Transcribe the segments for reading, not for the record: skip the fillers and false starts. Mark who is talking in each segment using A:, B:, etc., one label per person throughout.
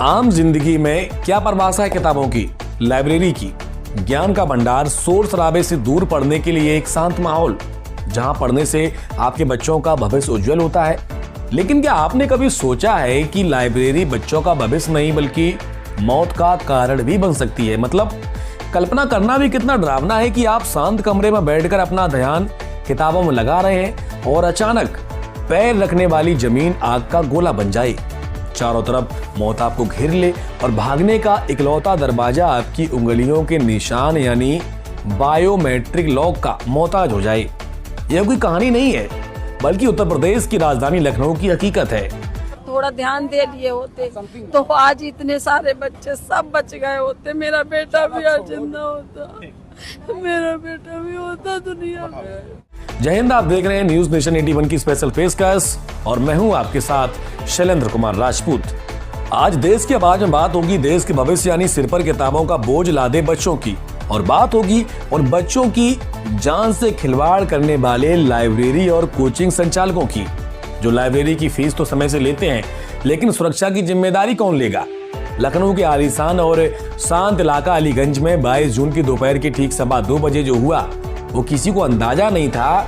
A: आम जिंदगी में क्या परिभाषा है किताबों की, लाइब्रेरी की। ज्ञान का भंडार, शोर शराबे से दूर पढ़ने के लिए एक शांत माहौल, जहां पढ़ने से आपके बच्चों का भविष्य उज्जवल होता है। लेकिन क्या आपने कभी सोचा है कि लाइब्रेरी बच्चों का भविष्य नहीं बल्कि मौत का कारण भी बन सकती है। मतलब कल्पना करना भी कितना डरावना है कि आप शांत कमरे में बैठकर अपना ध्यान किताबों में लगा रहे हैं और अचानक पैर रखने वाली जमीन आग का गोला बन जाए, चारों तरफ मौत आपको घेर ले और भागने का इकलौता दरवाजा आपकी उंगलियों के निशान यानी बायोमेट्रिक लॉक का मोहताज हो जाए। यह कोई कहानी नहीं है बल्कि उत्तर प्रदेश की राजधानी लखनऊ की हकीकत है।
B: थोड़ा ध्यान दे लिए होते तो आज इतने सारे बच्चे सब बच गए होते। मेरा बेटा भी आज जिंदा होता, मेरा बेटा भी होता दुनिया में।
A: जय हिंद, आप देख रहे हैं न्यूज नेशन 81 की स्पेशल पेशकश और मैं हूं आपके साथ शैलेंद्र कुमार राजपूत। आज देश की आवाज में बात होगी देश के भविष्य यानी सिर पर किताबों का बोझ लादे बच्चों की, और बात होगी उन बच्चों की जान से खिलवाड़ करने वाले लाइब्रेरी और कोचिंग संचालकों की, जो लाइब्रेरी की फीस तो समय से लेते हैं लेकिन सुरक्षा की जिम्मेदारी कौन लेगा। लखनऊ के आलीशान और शांत इलाका अलीगंज में 22 जून की दोपहर के ठीक 2:15 बजे जो हुआ, वो किसी को अंदाजा नहीं था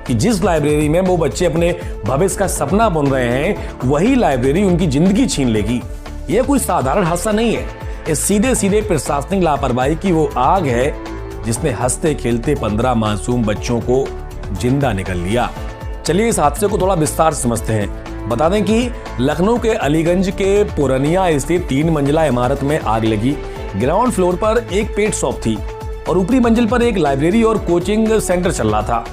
A: कि जिस लाइब्रेरी में वो बच्चे अपने भविष्य का सपना बुन रहे हैं, वही लाइब्रेरी उनकी जिंदगी छीन लेगी। यह कोई साधारण हादसा नहीं है, ये सीधे सीधे प्रशासनिक लापरवाही की वो आग है जिसने हंसते खेलते 15 मासूम बच्चों को जिंदा निकल लिया। चलिए इस हादसे को थोड़ा विस्तार से समझते हैं। बता दें कि लखनऊ के अलीगंज के पुरनिया स्थित 3 मंजिला इमारत में आग लगी। ग्राउंड फ्लोर पर एक पेट शॉप थी और ऊपरी मंजिल पर एक लाइब्रेरी और कोचिंग सेंटर चल रहा था।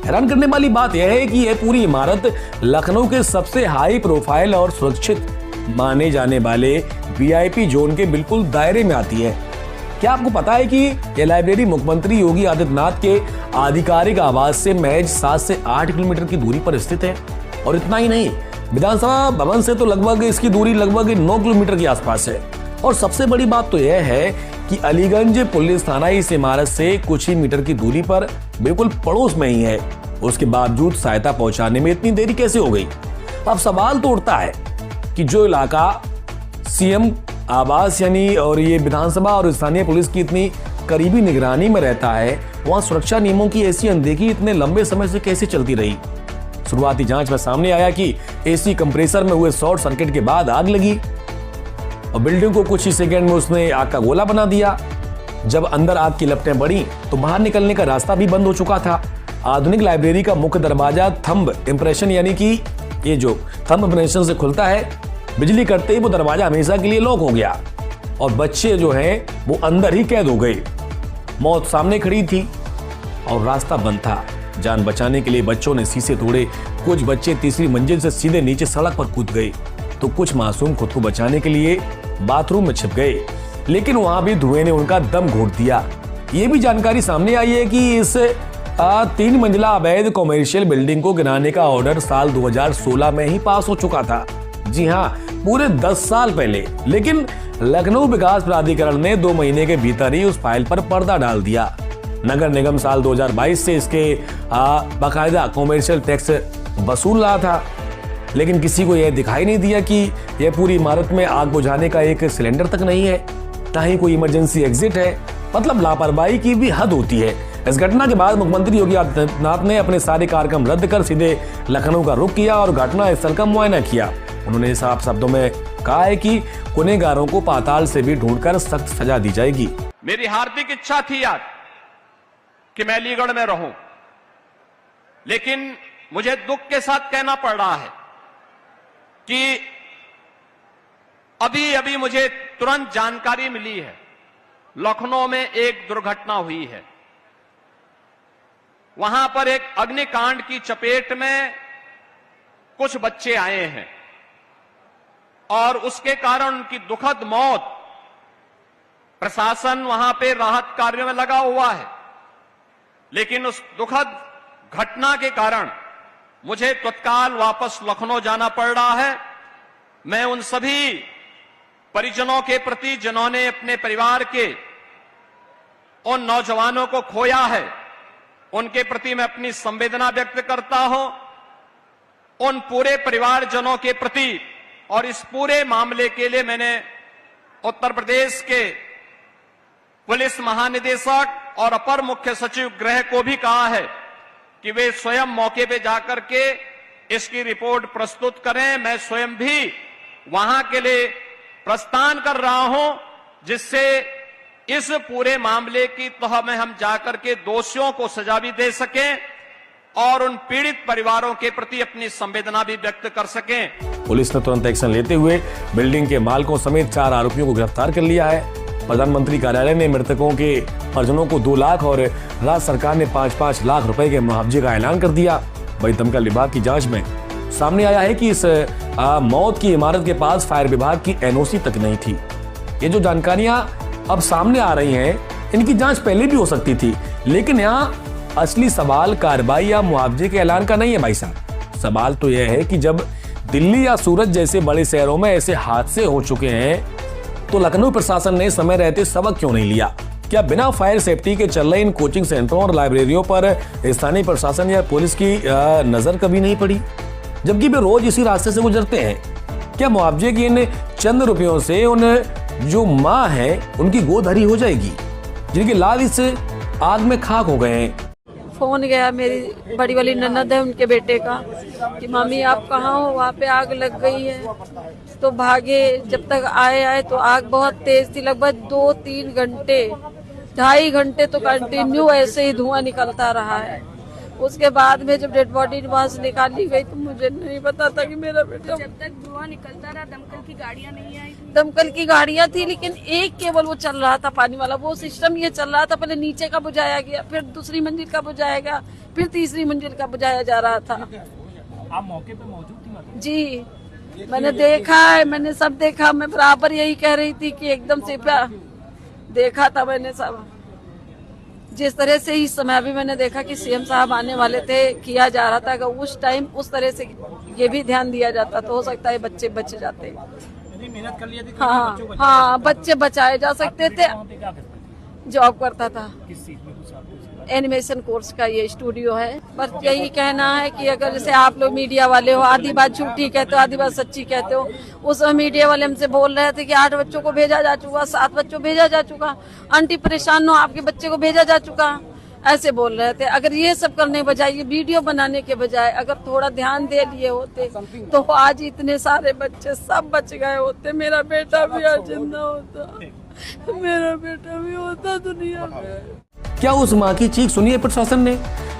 A: हैरान करने वाली बात यह है कि यह पूरी इमारत लखनऊ के सबसे हाई प्रोफाइल और सुरक्षित माने जाने वाले वीआईपी जोन के बिल्कुल दायरे में आती है। क्या आपको पता है कि यह लाइब्रेरी मुख्यमंत्री योगी आदित्यनाथ के आधिकारिक आवास से महज 7 से 8 किलोमीटर की दूरी पर स्थित है। और इतना ही नहीं, विधानसभा भवन से तो लगभग इसकी दूरी लगभग 9 किलोमीटर के आसपास है। और सबसे बड़ी बात तो यह है कि अलीगंज पुलिस थाना इस इमारत से कुछ ही मीटर की दूरी पर बिल्कुल पड़ोस में ही है। उसके बावजूद सहायता पहुंचाने में इतनी देरी कैसे हो गई। अब सवाल तो उठता है कि जो इलाका सीएम आवास यानी और ये विधानसभा और स्थानीय पुलिस की इतनी करीबी निगरानी में रहता है, वहां सुरक्षा नियमों की ऐसी अनदेखी इतने लंबे समय से कैसे चलती रही। शुरुआती जांच में सामने आया कि एसी कंप्रेसर में हुए शॉर्ट सर्किट के बाद आग लगी और बिल्डिंग को कुछ ही सेकंड में उसने आग का गोला बना दिया। जब अंदर आग की लपटें बढ़ी तो बाहर निकलने का रास्ता भी बंद हो चुका था। आधुनिक लाइब्रेरी का मुख्य दरवाजा थंब इंप्रेशन यानी कि ये जो थंब इंप्रेशन से खुलता है, बिजली करते ही वो दरवाजा हमेशा के लिए लॉक हो गया और बच्चे जो हैं वो अंदर ही कैद हो गए। मौत सामने खड़ी थी और रास्ता बंद था। जान बचाने के लिए बच्चों ने शीशे तोड़े। कुछ बच्चे तीसरी मंजिल से सीधे नीचे सड़क पर कूद गए तो कुछ मासूम खुद को बचाने के लिए बाथरूम में छिप गए, लेकिन वहां भी धुएं ने उनका दम घोट दिया। ये भी जानकारी सामने आई है कि इस 3 मंजिला अवैध कॉमर्शियल बिल्डिंग को गिराने का ऑर्डर साल 2016 में ही पास हो चुका था। जी हाँ, पूरे 10 साल पहले। लेकिन लखनऊ विकास प्राधिकरण ने 2 महीने के भीतर ही उस फाइल पर पर्दा डाल दिया। नगर निगम साल 2022 से इसके बाकायदा कॉमर्शियल टैक्स वसूल रहा था, लेकिन किसी को यह दिखाई नहीं दिया कि यह पूरी इमारत में आग बुझाने का एक सिलेंडर तक नहीं है, ना ही कोई इमरजेंसी एग्जिट है। मतलब लापरवाही की भी हद होती है। इस घटना के बाद मुख्यमंत्री योगी आदित्यनाथ ने अपने सारे कार्यक्रम रद्द कर सीधे लखनऊ का रुख किया और घटना स्थल का मुआयना किया। उन्होंने साफ शब्दों में कहा है कि गुनहगारों को पाताल से भी ढूंढकर सख्त सजा दी जाएगी।
C: मेरी हार्दिक इच्छा थी आज कि मैं अलीगढ़ में रहूं, लेकिन मुझे दुख के साथ कहना पड़ रहा है कि अभी अभी मुझे तुरंत जानकारी मिली है लखनऊ में एक दुर्घटना हुई है। वहां पर एक अग्निकांड की चपेट में कुछ बच्चे आए हैं और उसके कारण उनकी दुखद मौत। प्रशासन वहां पे राहत कार्यों में लगा हुआ है, लेकिन उस दुखद घटना के कारण मुझे तत्काल वापस लखनऊ जाना पड़ रहा है। मैं उन सभी परिजनों के प्रति जिन्होंने अपने परिवार के उन नौजवानों को खोया है, उनके प्रति मैं अपनी संवेदना व्यक्त करता हूं। उन पूरे परिवारजनों के प्रति और इस पूरे मामले के लिए मैंने उत्तर प्रदेश के पुलिस महानिदेशक और अपर मुख्य सचिव गृह को भी कहा है कि वे स्वयं मौके पे जाकर के इसकी रिपोर्ट प्रस्तुत करें। मैं स्वयं भी वहां के लिए प्रस्थान कर रहा हूं, जिससे इस पूरे मामले की तह में हम जाकर के दोषियों को सजा भी दे सकें और उन पीड़ित परिवारों के प्रति अपनी संवेदना भी व्यक्त कर सकें।
A: पुलिस ने तुरंत एक्शन लेते हुए बिल्डिंग के मालिकों समेत 4 आरोपियों को गिरफ्तार कर लिया है। प्रधानमंत्री कार्यालय ने मृतकों के परिजनों को 2 लाख और राज्य सरकार ने 5-5 लाख रुपए के मुआवजे का ऐलान कर दिया। वहीं दमकल विभाग की जांच में सामने आया है कि इस मौत की इमारत के पास फायर विभाग की एनओसी तक नहीं थी। ये जो जानकारियां अब सामने आ रही हैं, इनकी जांच पहले भी हो सकती थी, लेकिन यहाँ असली सवाल कार्रवाई या मुआवजे के ऐलान का नहीं है भाई साहब। सवाल तो यह है कि जब दिल्ली या सूरत जैसे बड़े शहरों में ऐसे हादसे हो चुके हैं, तो लखनऊ प्रशासन ने समय रहते सबक क्यों नहीं लिया? क्या बिना फायर सेफ्टी के चल रहे इन कोचिंग सेंटरों और लाइब्रेरियों पर स्थानीय प्रशासन या पुलिस की नजर कभी नहीं पड़ी, जबकि वे रोज इसी रास्ते से गुजरते हैं? क्या मुआवजे की इन चंद रुपयों से उन जो माँ है उनकी गोद हरी हो जाएगी, जिनके लाल इस आग में खाक हो गए हैं?
B: फोन गया मेरी बड़ी वाली ननद है उनके बेटे का कि मम्मी आप कहाँ हो, वहाँ पे आग लग गई है। तो भागे, जब तक आए तो आग बहुत तेज थी, लगभग 2-3 घंटे 2.5 घंटे तो कंटिन्यू ऐसे ही धुआं निकलता रहा है। उसके बाद में जब डेड बॉडी वहां से निकाली गई तो मुझे नहीं पता था कि मेरा बेटा।
D: जब तक धुआं निकलता रहा दमकल की गाड़ियां नहीं आई थी?
B: दमकल की गाड़ियां थी, लेकिन एक केवल वो चल रहा था पानी वाला, वो सिस्टम ये चल रहा था। पहले नीचे का बुझाया गया, फिर दूसरी मंजिल का बुझाया गया, फिर तीसरी मंजिल का बुझाया जा रहा था।
E: आप मौके पे मौजूद थी?
B: जी, मैंने देखा है, मैंने सब देखा। मैं बराबर यही कह रही थी कि एकदम से देखा था मैंने सब। जिस तरह से इस समय अभी मैंने देखा कि सीएम साहब आने वाले थे, किया जा रहा था, अगर उस टाइम उस तरह से ये भी ध्यान दिया जाता तो हो सकता है बच्चे बच जाते।
E: मेहनत कर लिया थी।
B: हाँ, बच्चे बचाए जा सकते थे। जॉब करता था,
E: किस चीज में? कुछ आपको
B: एनिमेशन कोर्स का ये स्टूडियो है। बस यही कहना है कि अगर जैसे आप लोग मीडिया वाले हो, आधी बात झूठी कहते हो, आधी बात सच्ची कहते हो। उस मीडिया वाले हमसे बोल रहे थे कि 8 बच्चों को भेजा जा चुका, 7 बच्चों भेजा जा चुका, आंटी परेशान हो, आपके बच्चे को भेजा जा चुका, ऐसे बोल रहे थे। अगर ये सब करने बजाय, ये वीडियो बनाने के बजाय अगर थोड़ा ध्यान दे लिए होते तो आज इतने सारे बच्चे सब बच गए होते। मेरा बेटा भी आज जिंदा होता, मेरा बेटा भी होता दुनिया में।
A: क्या उस माँ की चीख सुनी है प्रशासन ने,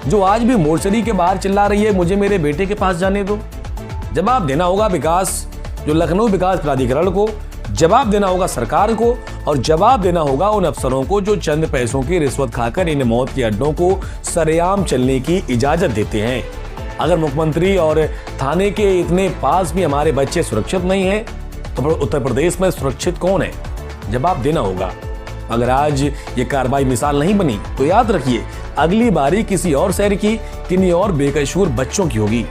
A: जो आज भी मोर्चरी के बाहर चिल्ला रही है, मुझे मेरे बेटे के पास जाने दो? जवाब देना होगा विकास, जो लखनऊ विकास प्राधिकरण को, जवाब देना होगा सरकार को, और जवाब देना होगा उन अफसरों को जो चंद पैसों की रिश्वत खाकर इन मौत के अड्डों को सरेआम चलने की इजाजत देते हैं। अगर मुख्यमंत्री और थाने के इतने पास भी हमारे बच्चे सुरक्षित नहीं है, तो उत्तर प्रदेश में सुरक्षित कौन है? जवाब देना होगा। अगर आज ये कार्रवाई मिसाल नहीं बनी तो याद रखिए, अगली बारी किसी और शहर की, किन्हीं और बेकसूर बच्चों की होगी।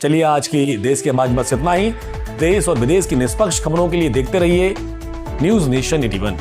A: चलिए, आज की देश के आवाज बस इतना ही। देश और विदेश की निष्पक्ष खबरों के लिए देखते रहिए न्यूज़ नेशन 81।